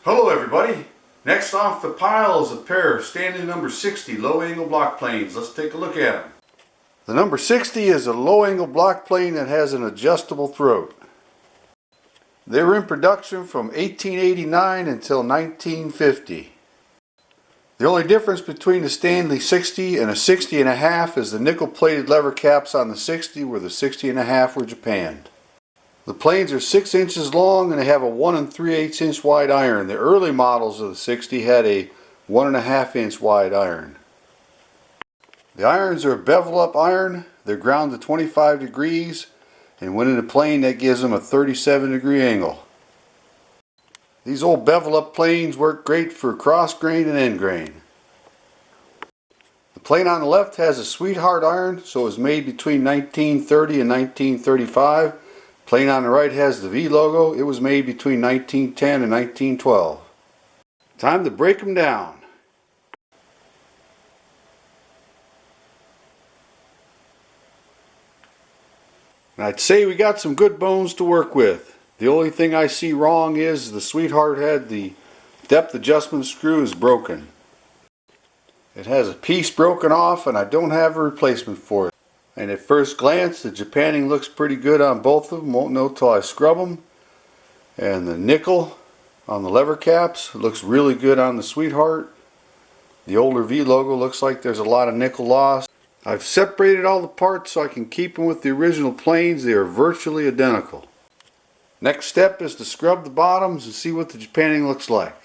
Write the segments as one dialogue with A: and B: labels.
A: Hello everybody. Next off the pile is a pair of Stanley No. 60 low angle block planes. Let's take a look at them. The number 60 is a low angle block plane that has an adjustable throat. They were in production from 1889 until 1950. The only difference between the Stanley 60 and a 60 and a half is the nickel plated lever caps on the 60 where the 60 and a half were japanned. The planes are 6 inches long and they have a 1 3/8 inch wide iron. The early models of the 60 had a 1 1/2 inch wide iron. The irons are a bevel up iron. They're ground to 25 degrees, and when in a plane that gives them a 37-degree angle. These old bevel up planes work great for cross grain and end grain. The plane on the left has a sweetheart iron, so it was made between 1930 and 1935. Plane on the right has the V logo. It was made between 1910 and 1912. Time to break them down. And I'd say we got some good bones to work with. The only thing I see wrong is the sweetheart head, the depth adjustment screw is broken. It has a piece broken off and I don't have a replacement for it. And at first glance the jappanning looks pretty good on both of them. Won't know till I scrub them. And the nickel on the lever caps looks really good on the sweetheart. The older V logo looks like there's a lot of nickel loss. I've separated all the parts so I can keep them with the original planes. They are virtually identical. Next step is to scrub the bottoms and see what the jappanning looks like.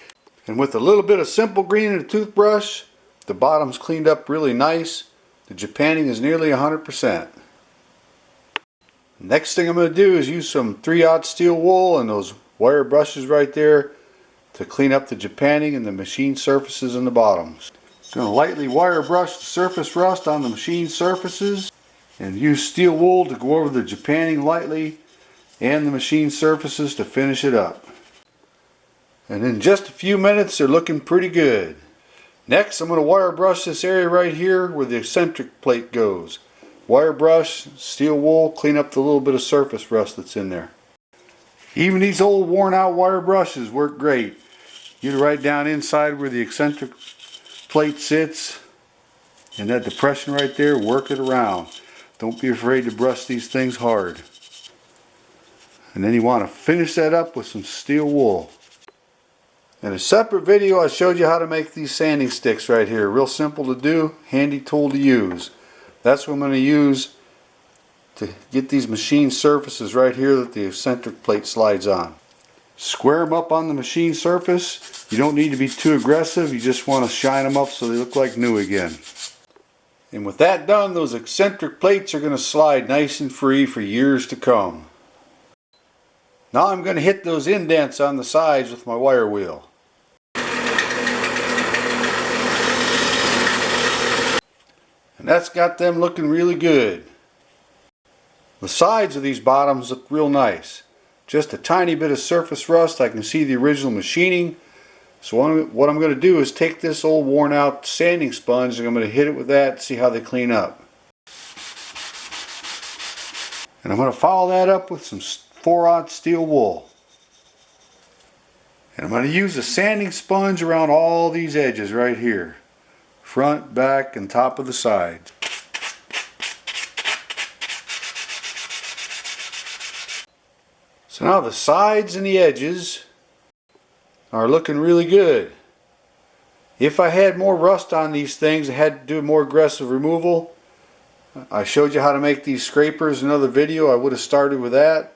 A: And with a little bit of simple green and a toothbrush, the bottom's cleaned up really nice. The jappanning is nearly 100%. Next thing I'm going to do is use some 3/0 steel wool and those wire brushes right there to clean up the jappanning and the machine surfaces in the bottoms. I'm going to lightly wire brush the surface rust on the machine surfaces and use steel wool to go over the jappanning lightly and the machine surfaces to finish it up. And in just a few minutes they're looking pretty good. Next I'm going to wire brush this area right here where the eccentric plate goes. Wire brush, steel wool, clean up the little bit of surface rust that's in there. Even these old worn out wire brushes work great. Get right down inside where the eccentric plate sits and that depression right there, work it around. Don't be afraid to brush these things hard. And then you want to finish that up with some steel wool. In a separate video I showed you how to make these sanding sticks right here. Real simple to do, handy tool to use. That's what I'm going to use to get these machine surfaces right here that the eccentric plate slides on. Square them up on the machine surface. You don't need to be too aggressive, you just want to shine them up so they look like new again. And with that done, those eccentric plates are going to slide nice and free for years to come. Now I'm going to hit those indents on the sides with my wire wheel. And that's got them looking really good. The sides of these bottoms look real nice. Just a tiny bit of surface rust. I can see the original machining. So what I'm going to do is take this old worn out sanding sponge and I'm going to hit it with that and see how they clean up. And I'm going to follow that up with some 4/0 steel wool. And I'm going to use a sanding sponge around all these edges right here. Front, back, and top of the sides. So now the sides and the edges are looking really good. If I had more rust on these things, I had to do more aggressive removal. I showed you how to make these scrapers in another video. I would have started with that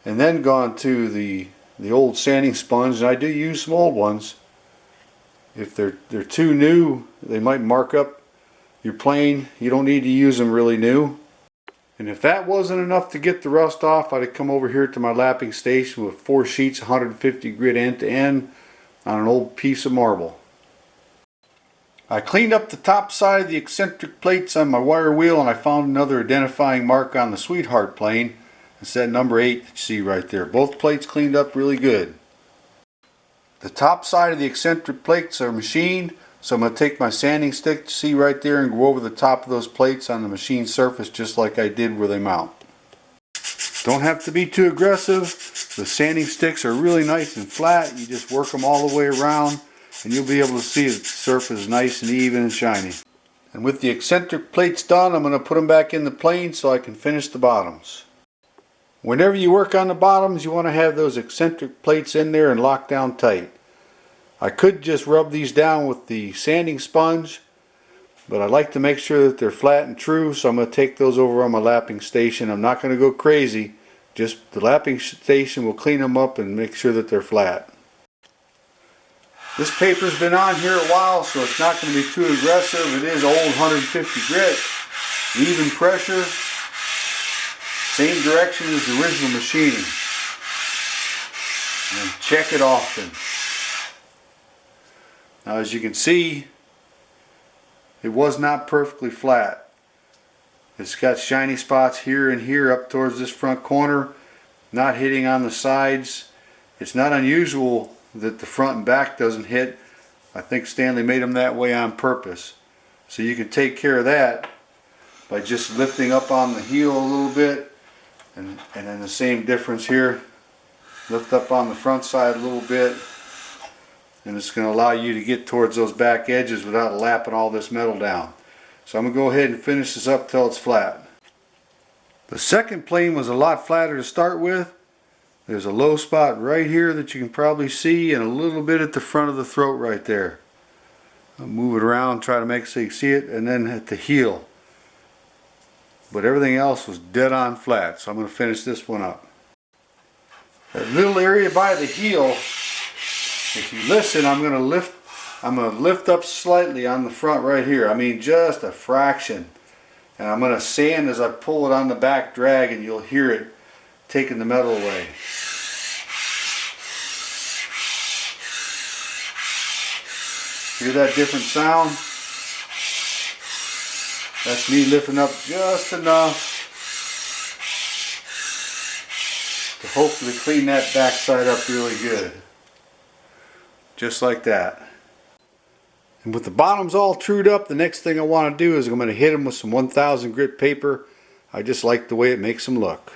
A: and then gone to the old sanding sponge, and I do use some old ones. If they're too new, they might mark up your plane. You don't need to use them really new. And if that wasn't enough to get the rust off, I'd come over here to my lapping station with 4 sheets, 150 grit end to end on an old piece of marble. I cleaned up the top side of the eccentric plates on my wire wheel and I found another identifying mark on the sweetheart plane. It's that number 8 that you see right there. Both plates cleaned up really good. The top side of the eccentric plates are machined, so I'm going to take my sanding stick to see right there and go over the top of those plates on the machine surface just like I did where they mount. Don't have to be too aggressive. The sanding sticks are really nice and flat. You just work them all the way around and you'll be able to see that the surface is nice and even and shiny. And with the eccentric plates done, I'm going to put them back in the plane so I can finish the bottoms. Whenever you work on the bottoms, you want to have those eccentric plates in there and locked down tight. I could just rub these down with the sanding sponge, but I like to make sure that they're flat and true, so I'm going to take those over on my lapping station. I'm not going to go crazy, just the lapping station will clean them up and make sure that they're flat. This paper's been on here a while, so it's not going to be too aggressive. It is old 150 grit, even pressure, same direction as the original machining. And check it often. Now, as you can see, it was not perfectly flat. It's got shiny spots here and here up towards this front corner, not hitting on the sides. It's not unusual that the front and back doesn't hit. I think Stanley made them that way on purpose. So you can take care of that by just lifting up on the heel a little bit, and then the same difference here. Lift up on the front side a little bit, and it's going to allow you to get towards those back edges without lapping all this metal down. So I'm going to go ahead and finish this up till it's flat. The second plane was a lot flatter to start with. There's a low spot right here that you can probably see, and a little bit at the front of the throat right there. I'll move it around, try to make it so you can see it, and then at the heel. But everything else was dead on flat, so I'm going to finish this one up. That little area by the heel, if you listen, I'm going to lift up slightly on the front right here. I mean, just a fraction. And I'm going to sand as I pull it on the back drag, and you'll hear it taking the metal away. Hear that different sound? That's me lifting up just enough to hopefully clean that back side up really good. Just like that. And with the bottoms all trued up, the next thing I want to do is I'm going to hit them with some 1000 grit paper. I just like the way it makes them look.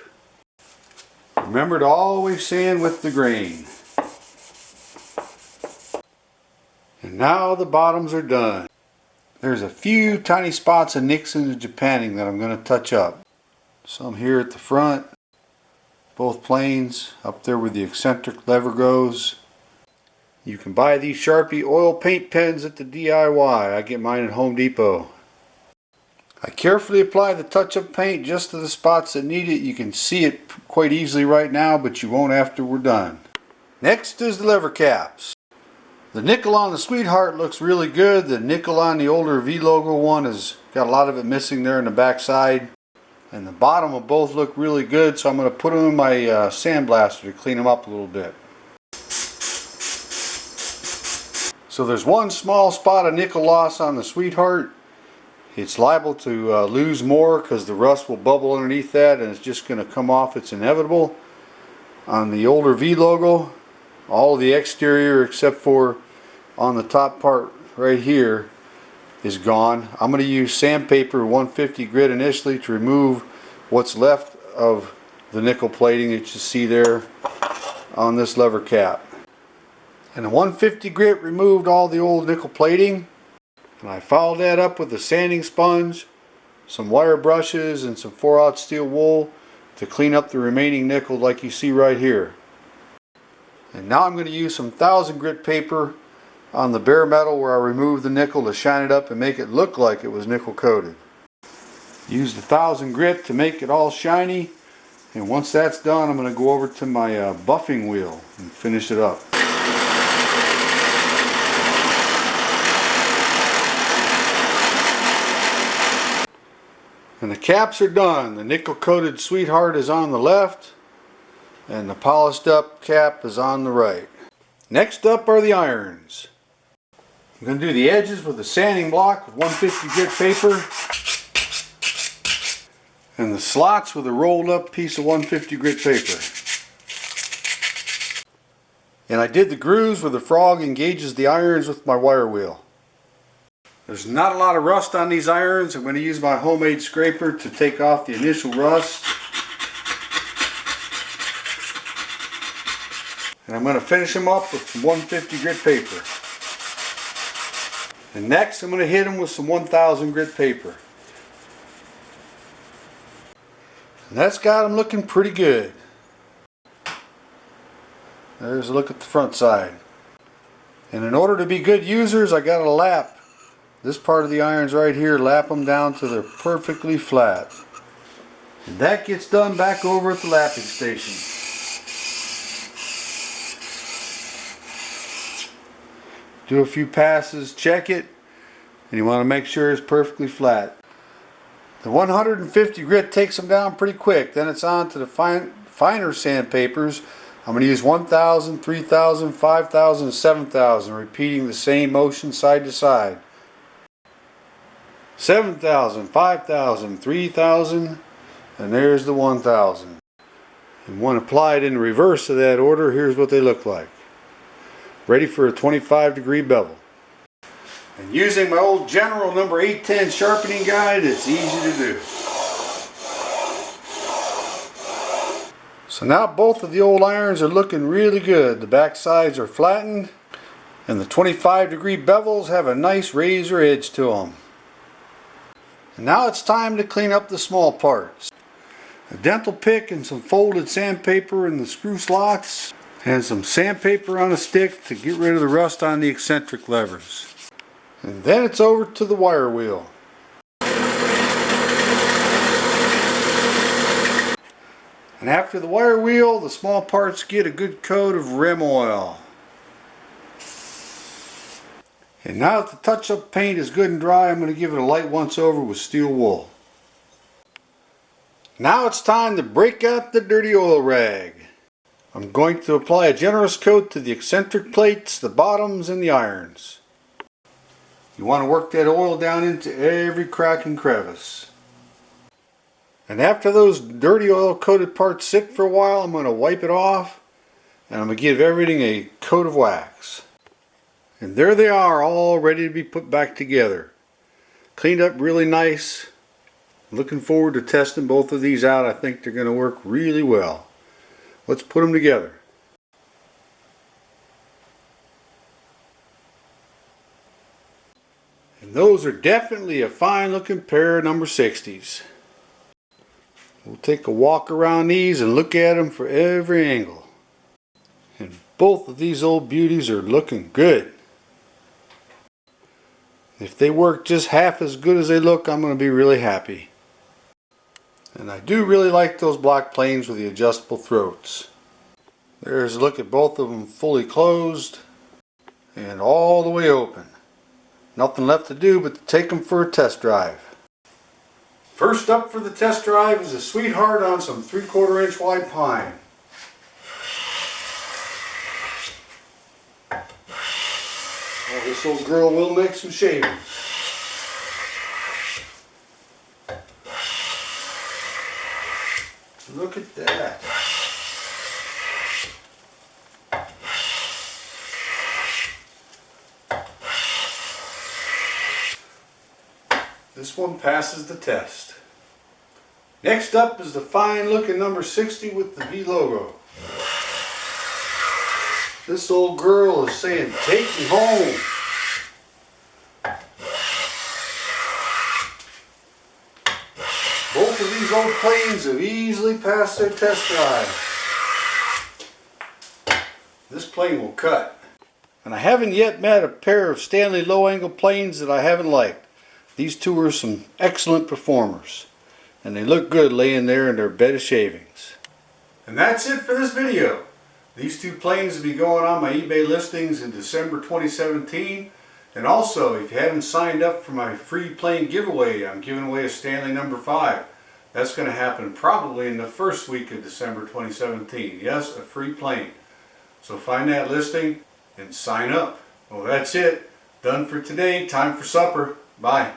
A: Remember to always sand with the grain. And now the bottoms are done. There's a few tiny spots of nicks in the Japanning that I'm going to touch up. Some here at the front, both planes, up there where the eccentric lever goes. You can buy these Sharpie oil paint pens at the DIY. I get mine at Home Depot. I carefully apply the touch-up paint just to the spots that need it. You can see it quite easily right now, but you won't after we're done. Next is the lever caps. The nickel on the Sweetheart looks really good. The nickel on the older V logo one has got a lot of it missing there in the back side. And the bottom will both look really good, so I'm going to put them in my sandblaster to clean them up a little bit. So there's one small spot of nickel loss on the Sweetheart. It's liable to lose more because the rust will bubble underneath that and it's just going to come off. It's inevitable. On the older V logo, all of the exterior except for on the top part right here is gone. I'm going to use sandpaper 150 grit initially to remove what's left of the nickel plating that you see there on this lever cap. And the 150 grit removed all the old nickel plating, and I followed that up with a sanding sponge, some wire brushes, and some 4/0 steel wool to clean up the remaining nickel like you see right here. And now I'm going to use some 1000 grit paper on the bare metal where I removed the nickel to shine it up and make it look like it was nickel coated. Use the 1000 grit to make it all shiny, and once that's done I'm going to go over to my buffing wheel and finish it up. And the caps are done. The nickel coated Sweetheart is on the left and the polished up cap is on the right. Next up are the irons. I'm going to do the edges with a sanding block with 150 grit paper and the slots with a rolled up piece of 150 grit paper. And I did the grooves where the frog engages the irons with my wire wheel. There's not a lot of rust on these irons. I'm going to use my homemade scraper to take off the initial rust. And I'm going to finish them up with some 150 grit paper. And next I'm going to hit them with some 1000 grit paper. And that's got them looking pretty good. There's a look at the front side. And in order to be good users, I got to lap this part of the irons right here, lap them down till they're perfectly flat. And that gets done back over at the lapping station. Do a few passes, check it, and you want to make sure it's perfectly flat. The 150 grit takes them down pretty quick. Then it's on to the finer sandpapers. I'm going to use 1000, 3000, 5000, 7000, repeating the same motion side to side. 7000, 5000, 3000, and there's the 1000. And when applied in reverse of that order, here's what they look like. Ready for a 25-degree bevel. And using my old General number 810 sharpening guide, it's easy to do. So now both of the old irons are looking really good. The back sides are flattened, and the 25-degree bevels have a nice razor edge to them. And now it's time to clean up the small parts. A dental pick and some folded sandpaper in the screw slots, and some sandpaper on a stick to get rid of the rust on the eccentric levers. And then it's over to the wire wheel. And after the wire wheel, the small parts get a good coat of rim oil. And now that the touch-up paint is good and dry, I'm going to give it a light once over with steel wool. Now it's time to break out the dirty oil rag. I'm going to apply a generous coat to the eccentric plates, the bottoms, and the irons. You want to work that oil down into every crack and crevice. And after those dirty oil coated parts sit for a while, I'm going to wipe it off, and I'm going to give everything a coat of wax. And there they are, all ready to be put back together. Cleaned up really nice. Looking forward to testing both of these out. I think they're going to work really well. Let's put them together. And those are definitely a fine looking pair of number 60s. We'll take a walk around these and look at them for every angle. And both of these old beauties are looking good. If they work just half as good as they look, I'm going to be really happy. And I do really like those black planes with the adjustable throats. There's a look at both of them fully closed and all the way open. Nothing left to do but to take them for a test drive. First up for the test drive is a sweetheart on some 3/4 inch wide pine. Oh, this old girl will make some shavings. Look at that. This one passes the test. Next up is the fine looking number 60 with the V logo. This old girl is saying, "Take me home." Both of these old planes have easily passed their test drive. This plane will cut. And I haven't yet met a pair of Stanley low angle planes that I haven't liked. These two are some excellent performers. And they look good laying there in their bed of shavings. And that's it for this video. These two planes will be going on my eBay listings in December 2017. And also, if you haven't signed up for my free plane giveaway, I'm giving away a Stanley number 5. That's going to happen probably in the first week of December 2017. Yes, a free plane. So find that listing and sign up. Well, that's it. Done for today. Time for supper. Bye.